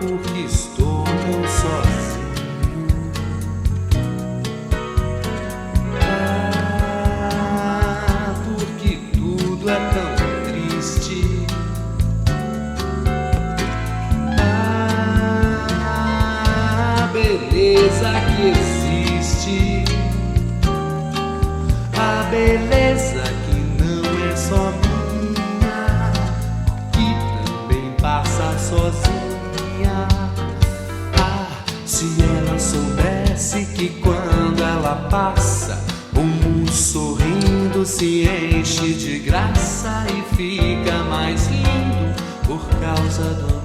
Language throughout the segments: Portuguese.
porque estou tão sozinho. Ah, porque tudo é tão triste. Ah, beleza que existe. A beleza que não é só minha, que também passa sozinha. Ah, se ela soubesse que quando ela passa, o mundo sorrindo se enche de graça e fica mais lindo por causa do amor.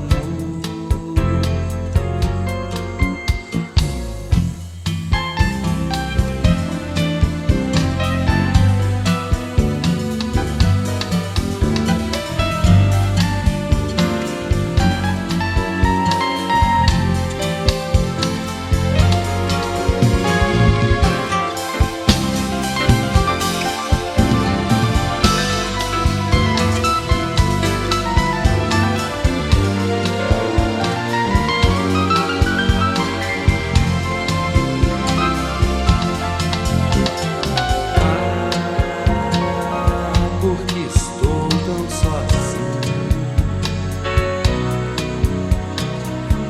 Porque estou tão sozinho.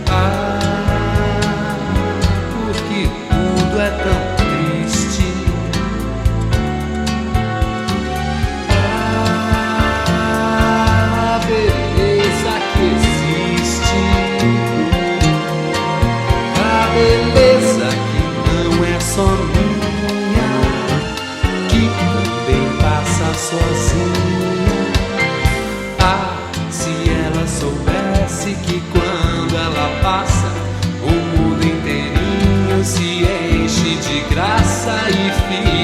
Ah, porque tudo é tão triste. Ah, a beleza que existe. A beleza que não é só minha, que também passa sozinha. Ah, se ela soubesse que quando ela passa, o mundo inteirinho se enche de graça e fica